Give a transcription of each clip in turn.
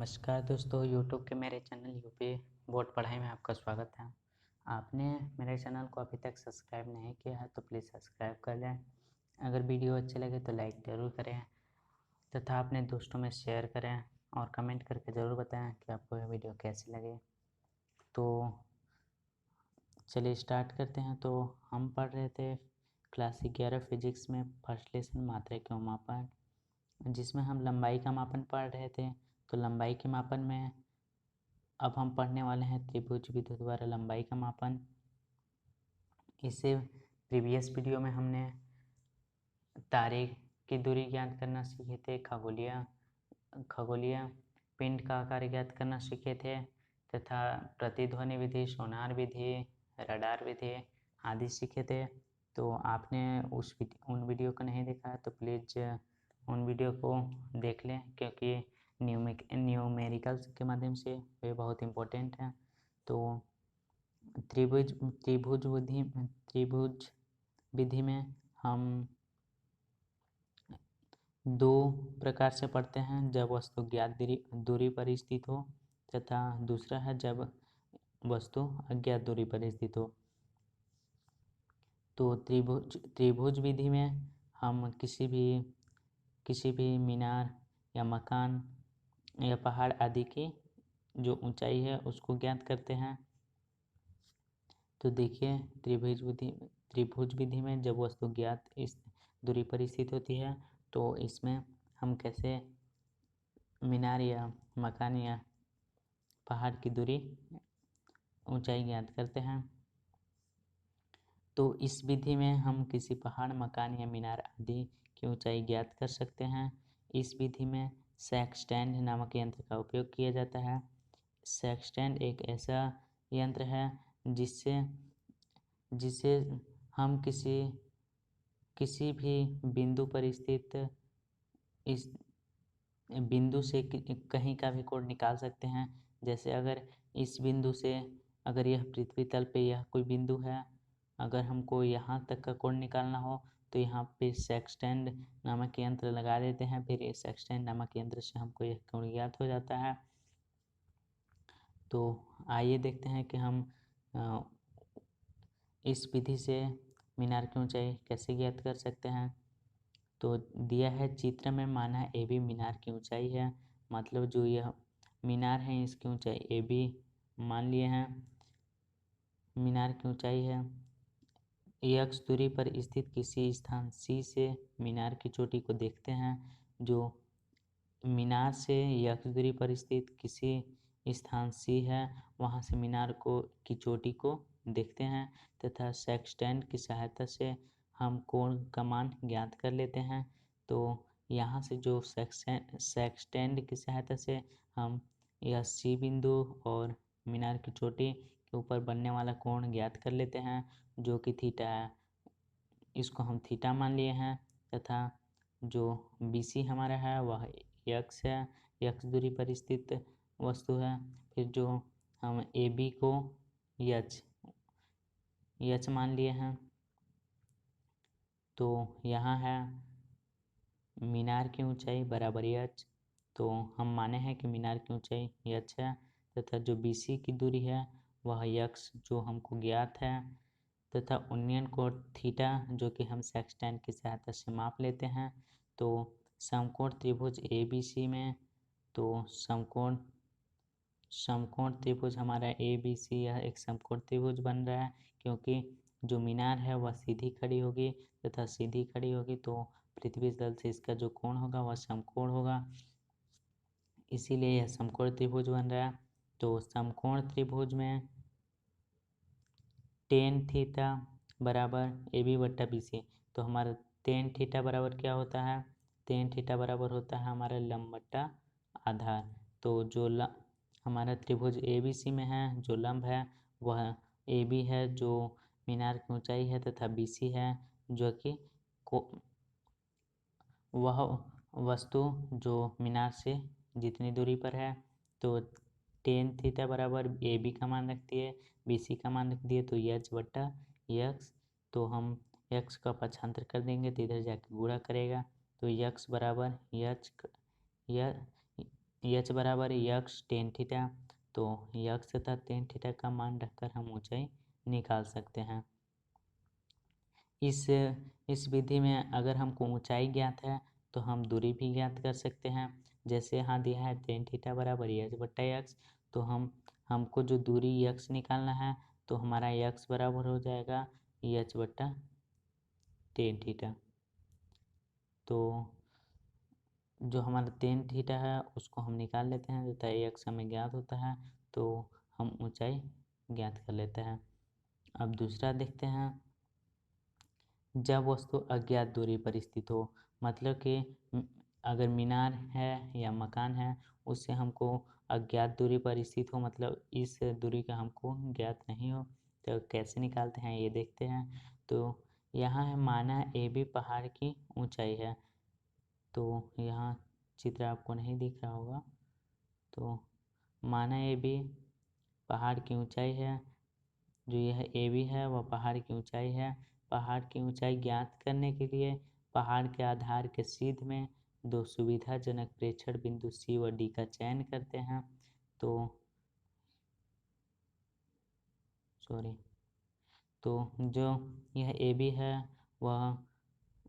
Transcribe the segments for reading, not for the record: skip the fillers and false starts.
नमस्कार दोस्तों, यूट्यूब के मेरे चैनल यूपी बोर्ड पढ़ाई में आपका स्वागत है। आपने मेरे चैनल को अभी तक सब्सक्राइब नहीं किया है तो प्लीज़ सब्सक्राइब कर लें। अगर वीडियो अच्छे लगे तो लाइक ज़रूर करें तथा अपने दोस्तों में शेयर करें और कमेंट करके ज़रूर बताएं कि आपको यह वीडियो कैसी लगी। तो चलिए स्टार्ट करते हैं। तो हम पढ़ रहे थे क्लास 11 फिजिक्स में फर्स्ट लेसन मात्रा के मापन, जिसमें हम लंबाई का मापन पढ़ रहे थे। तो लंबाई के मापन में अब हम पढ़ने वाले हैं त्रिभुज विधि द्वारा लंबाई का मापन। इससे प्रीवियस वीडियो में हमने तारे की दूरी ज्ञात करना सीखे थे, खगोलीय पिंड का आकार ज्ञात करना सीखे थे तथा प्रतिध्वनि विधि, सोनार विधि, रडार विधि आदि सीखे थे। तो आपने उन वीडियो को नहीं देखा है तो प्लीज़ उन वीडियो को देख लें, क्योंकि न्यूमेरिकल्स के माध्यम से वे बहुत इम्पोर्टेंट हैं। तो त्रिभुज विधि में हम दो प्रकार से पढ़ते हैं, जब वस्तु ज्ञात दूरी पर स्थित हो तथा दूसरा है जब वस्तु अज्ञात दूरी पर स्थित हो। तो त्रिभुज विधि में हम किसी भी मीनार या मकान या पहाड़ आदि की जो ऊंचाई है उसको ज्ञात करते हैं। तो देखिए, त्रिभुज विधि में जब वस्तु ज्ञात इस दूरी पर स्थित होती है तो इसमें हम कैसे मीनार या मकान या पहाड़ की दूरी ऊंचाई ज्ञात करते हैं। तो इस विधि में हम किसी पहाड़, मकान या मीनार आदि की ऊंचाई ज्ञात कर सकते हैं। इस विधि में सेक्सटेंड नामक यंत्र का उपयोग किया जाता है। सेक्सटेंड एक ऐसा यंत्र है जिससे हम किसी भी बिंदु पर स्थित इस बिंदु से कहीं का भी कोण निकाल सकते हैं। जैसे अगर इस बिंदु से, अगर यह पृथ्वी तल पे यह कोई बिंदु है, अगर हमको यहाँ तक का कोण निकालना हो तो यहाँ पे सेक्सटेंड नामक यंत्र लगा देते हैं। फिर इस सेक्सटेंड नामक यंत्र से हमको यह कोण ज्ञात हो जाता है। तो आइए देखते हैं कि हम इस विधि से मीनार की ऊंचाई कैसे ज्ञात कर सकते हैं। तो दिया है चित्र में, माना ए बी मीनार की ऊंचाई है। मतलब जो यह मीनार है इसकी ऊंचाई ए बी मान लिए हैं, मीनार की ऊंचाई है। एक्स दूरी पर स्थित किसी स्थान सी से मीनार की चोटी को देखते हैं। जो मीनार से एक्स दूरी पर स्थित किसी स्थान सी है वहाँ से मीनार की चोटी को देखते हैं तथा सेक्सटेंड की सहायता से हम कोण का मान ज्ञात कर लेते हैं। तो यहाँ से जो सेक्सटेंड की सहायता से हम यह सी बिंदु और मीनार की चोटी के ऊपर बनने वाला कोण ज्ञात कर लेते हैं, जो कि थीटा है। इसको हम थीटा मान लिए हैं तथा जो BC हमारा है वह एक्स है, एक्स दूरी पर स्थित वस्तु है। फिर जो हम AB को एच मान लिए हैं। तो यहाँ है मीनार की ऊंचाई बराबर एच। तो हम माने हैं कि मीनार की ऊंचाई एच है तथा जो BC की दूरी है वह एक्स जो हमको ज्ञात है तथा उन्नयन कोण थीटा जो कि हम सेक्सटेंड की सहायता से माप लेते हैं। तो समकोण त्रिभुज ABC में तो समकोण त्रिभुज हमारा ABC यह एक समकोण त्रिभुज बन रहा है, क्योंकि जो मीनार है वह सीधी खड़ी होगी तथा सीधी खड़ी होगी तो पृथ्वी तल से इसका जो कोण होगा वह समकोण होगा, इसीलिए यह समकोण त्रिभुज बन रहा है। तो समकोण त्रिभुज में टेन थीटा बराबर AB बट्टा BC। तो हमारा टेन थीटा बराबर क्या होता है? टेन थीटा बराबर होता है हमारा लंब बट्टा आधार। तो जो हमारा त्रिभुज ABC में है, जो लंब है वह AB है जो मीनार की ऊंचाई है तथा BC है जो कि वह वस्तु जो मीनार से जितनी दूरी पर है। तो टेन थीटा बराबर AB का मान रखती है, BC का मान रख दिए तो एच बट्टा एक्स। तो हम एक्स का पक्षांतर कर देंगे तो इधर जाके गुणा करेगा तो एक्स बराबर एच बराबर यक्स टेन थीटा, तो यक्स तथा टेन थीटा का मान रखकर हम ऊंचाई निकाल सकते हैं। इस विधि में अगर हमको ऊंचाई ज्ञात है तो हम दूरी भी ज्ञात कर सकते हैं। जैसे यहाँ दिया है टेन थीटा बराबर एच बट्टा यक्स, तो हमको जो दूरी यक्स निकालना है, तो हमारा यक्स बराबर हो जाएगा एच बट्टा टेन थीटा। तो जो हमारा टेन थीटा है उसको हम निकाल लेते हैं तथा एक्स हमें ज्ञात होता है, तो हम ऊंचाई ज्ञात कर लेते हैं। अब दूसरा देखते हैं, जब वस्तु अज्ञात दूरी पर स्थित हो, मतलब कि अगर मीनार है या मकान है उससे हमको अज्ञात दूरी पर स्थित हो, मतलब इस दूरी का हमको ज्ञात नहीं हो, तो कैसे निकालते हैं ये देखते हैं। तो यहाँ है माना ए बी पहाड़ की ऊंचाई है, तो यहाँ चित्र आपको नहीं दिख रहा होगा, तो माना ए बी पहाड़ की ऊंचाई है, जो यह ए बी है वह पहाड़ की ऊंचाई है। पहाड़ की ऊंचाई ज्ञात करने के लिए पहाड़ के आधार के सीध में दो सुविधाजनक प्रेक्षण बिंदु सी व डी का चयन करते हैं। तो जो यह ए बी है वह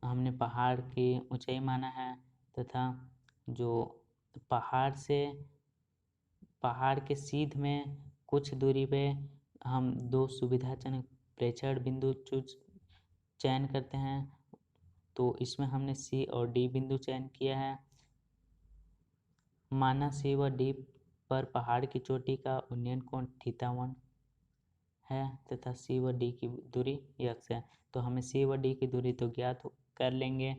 हमने पहाड़ की ऊंचाई माना है, तथा जो पहाड़ के सीध में कुछ दूरी पे हम दो सुविधाजनक प्रेक्षण बिंदु चयन करते हैं, तो इसमें हमने सी और डी बिंदु चयन किया है। माना सी व डी पर पहाड़ की चोटी का उन्नयन कोण थीटा 1 है तथा सी व डी की दूरी यक्स है, तो हमें सी व डी की दूरी तो ज्ञात कर लेंगे,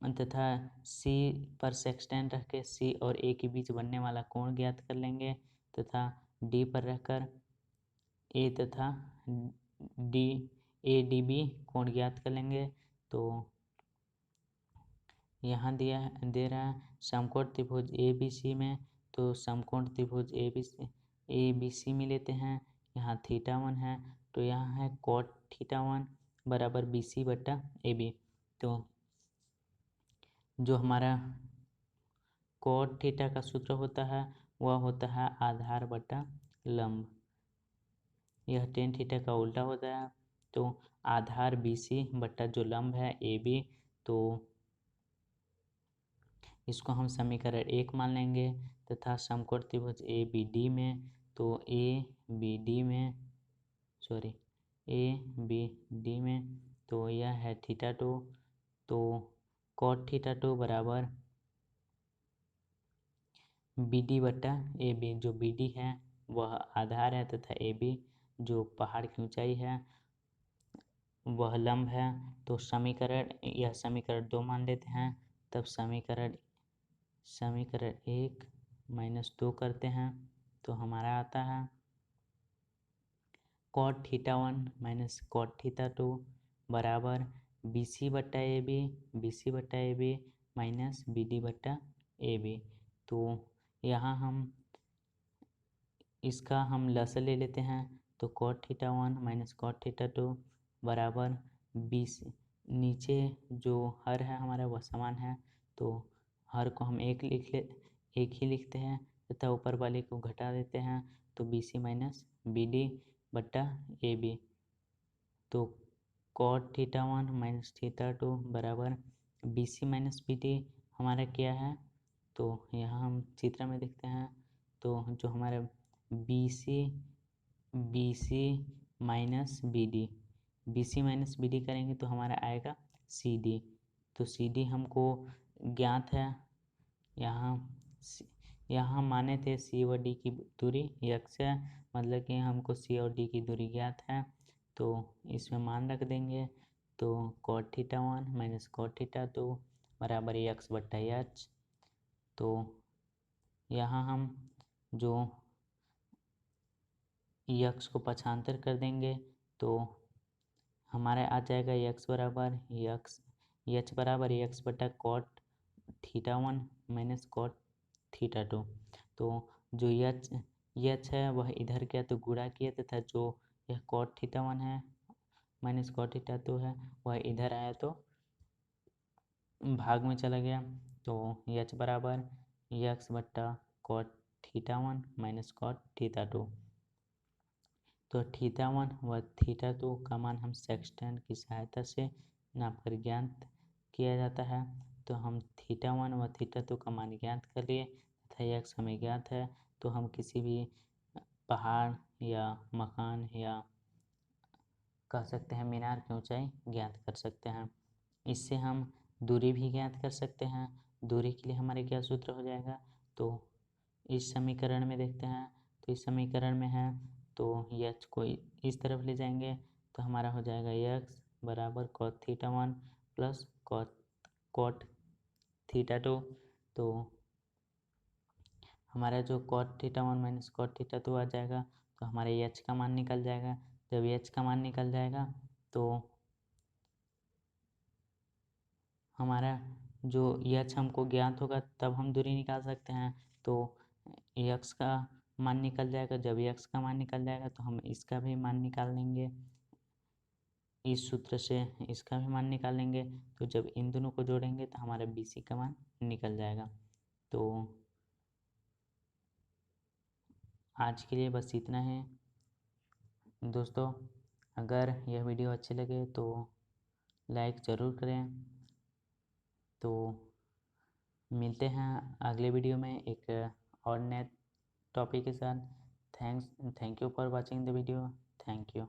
तथा सी पर सेक्सटेंट रख के सी और ए के बीच बनने वाला कोण ज्ञात कर लेंगे, तथा डी पर रखकर ए तथा डी ए डी बी कोण ज्ञात कर लेंगे। तो यहाँ दे रहा है समकोण त्रिभुज ए बी सी में, तो समकोण त्रिभुज ए बी सी में लेते हैं। यहाँ थीटा 1 है, तो यहाँ है कॉट थीटा 1 बराबर बी सी बट्टा ए बी। तो जो हमारा कॉट थीटा का सूत्र होता है वह होता है आधार बटा लंब। यह टेन थीटा का उल्टा होता है, तो आधार बी सी बट्टा जो लंब है ए बी, तो इसको हम समीकरण 1 मान लेंगे, तथा समकोण त्रिभुज ए बी डी में, तो ए बी डी में तो यह है थीटा 2, तो कॉट थीटा 2 बराबर बी डी बट्टा ए बी। जो बी डी है वह आधार है तथा ए बी जो पहाड़ की ऊंचाई है वह लंब है। तो समीकरण 2 मान लेते हैं, तब समीकरण 1 -2 करते हैं, तो हमारा आता है cot theta 1 minus cot theta 2 बराबर बी सी बट्टा A B minus B D बट्टा ए बी। तो यहाँ इसका हम लसाअ ले लेते हैं, तो cot theta 1 minus cot theta 2 बराबर नीचे जो हर है हमारा वह समान है, तो हर को हम एक ही लिखते हैं तथा ऊपर वाले को घटा देते हैं, तो B C minus B D बट्टा ए बी। तो कॉट थीटा 1 माइनस थीटा 2 बराबर B C minus B D हमारा क्या है, तो यहाँ हम चित्र में देखते हैं, तो जो हमारा B C minus B D करेंगे तो हमारा आएगा सी डी। तो सी डी हमको ज्ञात है, यहाँ माने थे सी व डी की दूरी यक्स है, मतलब कि हमको सी और डी की दूरी ज्ञात है, तो इसमें मान रख देंगे। तो cot theta 1 minus cot theta 2 बराबर यक्स बट्टा एच। तो यहाँ हम जो यक्स को पक्षांतर कर देंगे, तो हमारा आ जाएगा यक्स बराबर यक्स बटा cot theta 1 minus cot theta 2। तो जो यच है वह इधर गया तो गुणा किया, तथा जो यह कॉट थीटा 1 है माइनस कॉट थीटा 2 है वह इधर आया तो भाग में चला गया। तो यच बराबर यक्स बट्टा cot theta 1 minus cot theta 2। तो थीटा 1 व थीटा 2 का मान हम सेक्सटेंट की सहायता से नाप कर ज्ञात किया जाता है। तो हम थीटा 1 व थीटा 2 का मान ज्ञात कर लिए तथा यक्स हमें ज्ञात है। तो हम किसी भी पहाड़ या मकान या कह सकते हैं मीनार की ऊंचाई ज्ञात कर सकते हैं। इससे हम दूरी भी ज्ञात कर सकते हैं। दूरी के लिए हमारे क्या सूत्र हो जाएगा, तो इस समीकरण में देखते हैं। तो इस समीकरण में है तो यच को इस तरफ ले जाएंगे तो हमारा हो जाएगा यक्स बराबर cot theta 1 plus cot theta 2। तो हमारा जो cot theta 1 minus cot theta 2 आ जाएगा। तो हमारे एच का मान निकल जाएगा। जब एच का मान निकल जाएगा तो हमारा जो एच हमको ज्ञात होगा तब हम दूरी निकाल सकते हैं। तो यक्स का मान निकल जाएगा। जब यक्स का मान निकल जाएगा तो हम इसका भी मान निकाल लेंगे। इस सूत्र से इसका भी मान निकाल लेंगे। तो जब इन दोनों को जोड़ेंगे तो हमारा BC का मान निकल जाएगा। तो आज के लिए बस इतना है दोस्तों। अगर यह वीडियो अच्छे लगे तो लाइक ज़रूर करें। तो मिलते हैं अगले वीडियो में एक और नए टॉपिक के साथ। Thank you for watching the video. Thank you.